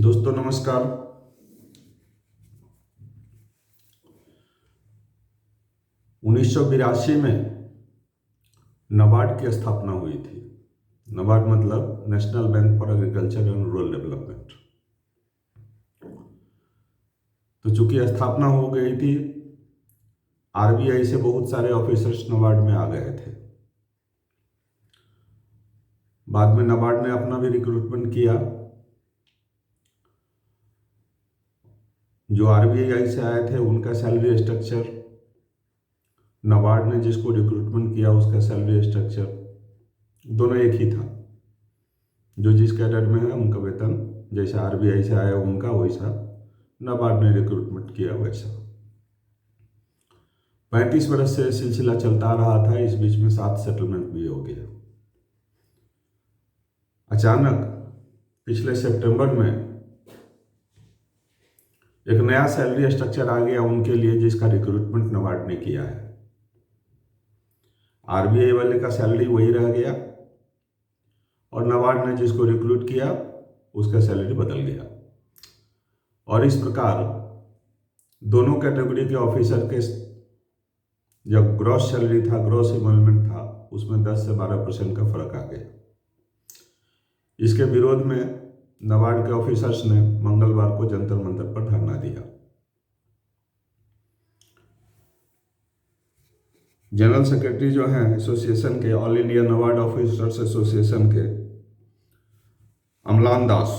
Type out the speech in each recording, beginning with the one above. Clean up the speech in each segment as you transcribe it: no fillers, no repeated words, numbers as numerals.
दोस्तों नमस्कार। 1982 में नाबार्ड की स्थापना हुई थी। नाबार्ड मतलब national bank for agriculture and rural development. तो चूंकि स्थापना हो गई थी, आरबीआई से बहुत सारे ऑफिसर्स नाबार्ड में आ गए थे। बाद में नाबार्ड ने अपना भी रिक्रूटमेंट किया। जो आरबीआई से आए थे उनका सैलरी स्ट्रक्चर, नाबार्ड ने जिसको रिक्रूटमेंट किया उसका सैलरी स्ट्रक्चर दोनों एक ही था। जो जिस कैडर में है उनका वेतन जैसा आरबीआई से आया उनका वैसा नाबार्ड ने रिक्रूटमेंट किया वैसा। 35 वर्ष से सिलसिला चलता रहा था। इस बीच में 7 सेटलमेंट भी हो गया। अचानक पिछले सितंबर में एक नया सैलरी स्ट्रक्चर आ गया उनके लिए, जिसका रिक्रूटमेंट नाबार्ड ने किया है। आरबीआई वाले का सैलरी वही रह गया और नाबार्ड ने जिसको रिक्रूट किया उसका सैलरी बदल गया। और इस प्रकार दोनों कैटेगरी के ऑफिसर के जब ग्रॉस सैलरी था, ग्रॉस इमोलमेंट था, उसमें 10 से 12% का फर्क आ गया। इसके विरोध में नाबार्ड के ऑफिसर्स ने मंगलवार को जंतर मंतर पर धरना दिया। जनरल सेक्रेटरी जो हैं एसोसिएशन के, all India NABARD officers association के अमलान दास,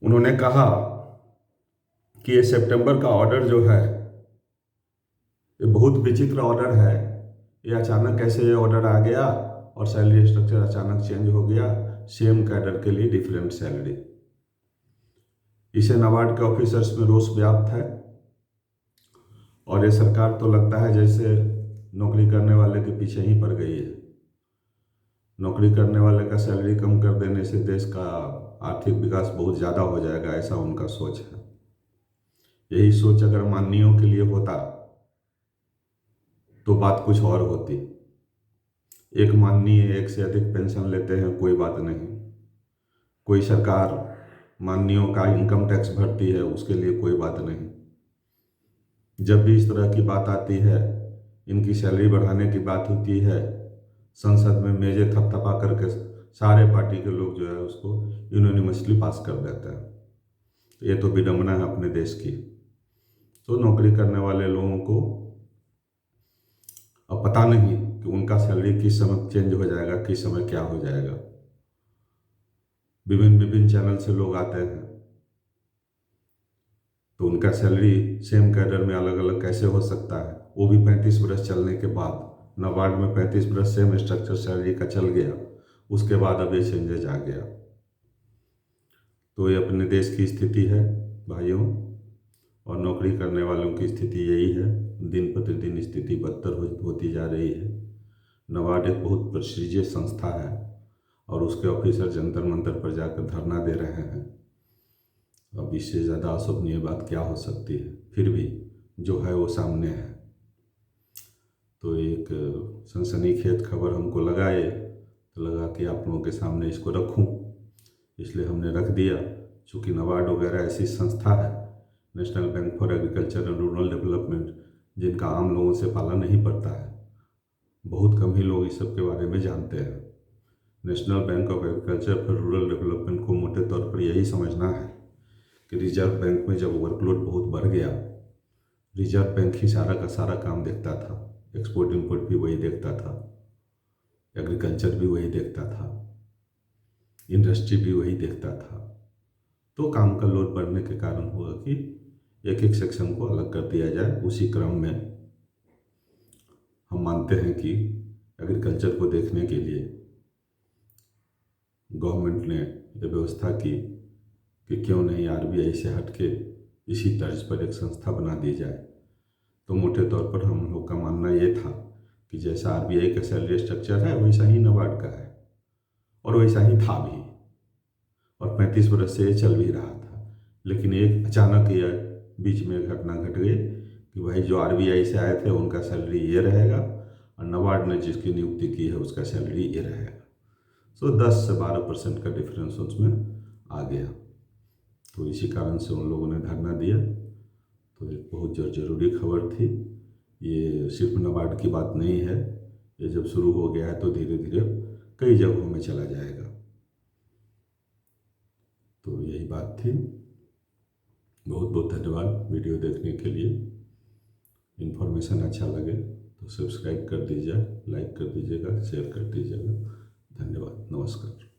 उन्होंने कहा कि ये सितंबर का ऑर्डर जो है ये बहुत विचित्र ऑर्डर है। ये अचानक कैसे ये ऑर्डर आ गया और सैलरी स्ट्रक्चर अचानक चेंज हो गया, सेम कैडर के लिए डिफरेंट सैलरी। इसे नाबार्ड के ऑफिसर्स में रोष व्याप्त है और ये सरकार तो लगता है जैसे नौकरी करने वाले के पीछे ही पड़ गई है। नौकरी करने वाले का सैलरी कम कर देने से देश का आर्थिक विकास बहुत ज़्यादा हो जाएगा, ऐसा उनका सोच है। यही सोच अगर माननीयों के लिए होता तो बात कुछ और होती। एक माननीय एक से अधिक पेंशन लेते हैं, कोई बात नहीं। कोई सरकार माननीयों का इनकम टैक्स भरती है, उसके लिए कोई बात नहीं। जब भी इस तरह की बात आती है, इनकी सैलरी बढ़ाने की बात होती है, संसद में मेजे थपथपा करके सारे पार्टी के लोग जो है उसको यूनानिमसली पास कर देते हैं। ये तो विडंबना है अपने देश की। तो नौकरी करने वाले लोगों को अब पता नहीं कि उनका सैलरी किस समय चेंज हो जाएगा, किस समय क्या हो जाएगा। विभिन्न चैनल से लोग आते हैं तो उनका सैलरी सेम कैडर में अलग अलग कैसे हो सकता है, वो भी 35 वर्ष चलने के बाद। नाबार्ड में 35 वर्ष सेम स्ट्रक्चर सैलरी का चल गया, उसके बाद अब ये चेंजेज आ गया। तो ये अपने देश की स्थिति है भाइयों, और नौकरी करने वालों की स्थिति यही है। दिन प्रतिदिन स्थिति बदतर होती जा रही है। नाबार्ड एक बहुत प्रेस्टीजियस संस्था है और उसके ऑफिसर जंतर मंतर पर जाकर धरना दे रहे हैं। अब इससे ज़्यादा अशोभनीय बात क्या हो सकती है। फिर भी जो है वो सामने है। तो एक सनसनीखेज खबर हमको लगाए तो लगा कि आप लोगों के सामने इसको रखूं, इसलिए हमने रख दिया। चूँकि नाबार्ड वगैरह ऐसी संस्था है, national bank for agriculture and rural development, जिनका आम लोगों से पाला नहीं पड़ता है। बहुत कम ही लोग इस सब के बारे में जानते हैं। National bank of agriculture for rural development को मोटे तौर पर यही समझना है कि रिजर्व बैंक में जब वर्कलोड बहुत बढ़ गया, रिजर्व बैंक ही सारा का सारा काम देखता था। एक्सपोर्ट इंपोर्ट भी वही देखता था, एग्रीकल्चर भी वही देखता था, इंडस्ट्री भी वही देखता था। तो काम का लोड बढ़ने के कारण हुआ कि एक एक सेक्शन को अलग कर दिया जाए। उसी क्रम में हम मानते हैं कि एग्रीकल्चर को देखने के लिए गवर्नमेंट ने ये व्यवस्था की कि क्यों नहीं आरबीआई से हटके इसी तर्ज पर एक संस्था बना दी जाए। तो मोटे तौर पर हम लोग का मानना ये था कि जैसा आरबीआई का सैलरी स्ट्रक्चर है वैसा ही नाबार्ड का है और वैसा ही था भी, और 35 वर्ष से ये चल भी रहा था। लेकिन एक अचानक ये बीच में घटना घट गई कि भाई जो आरबीआई से आए थे उनका सैलरी ये रहेगा और नाबार्ड ने जिसकी नियुक्ति की है उसका सैलरी ये रहेगा। सो 10 से 12% का डिफरेंस उसमें आ गया। तो इसी कारण से उन लोगों ने धरना दिया। तो एक बहुत ज़रूरी खबर थी। ये सिर्फ नाबार्ड की बात नहीं है, ये जब शुरू हो गया है तो धीरे धीरे कई जगहों में चला जाएगा। तो यही बात थी। बहुत बहुत धन्यवाद वीडियो देखने के लिए। इन्फॉर्मेशन अच्छा लगे तो सब्सक्राइब कर दीजिए, लाइक कर दीजिएगा, शेयर कर दीजिएगा। धन्यवाद, नमस्कार।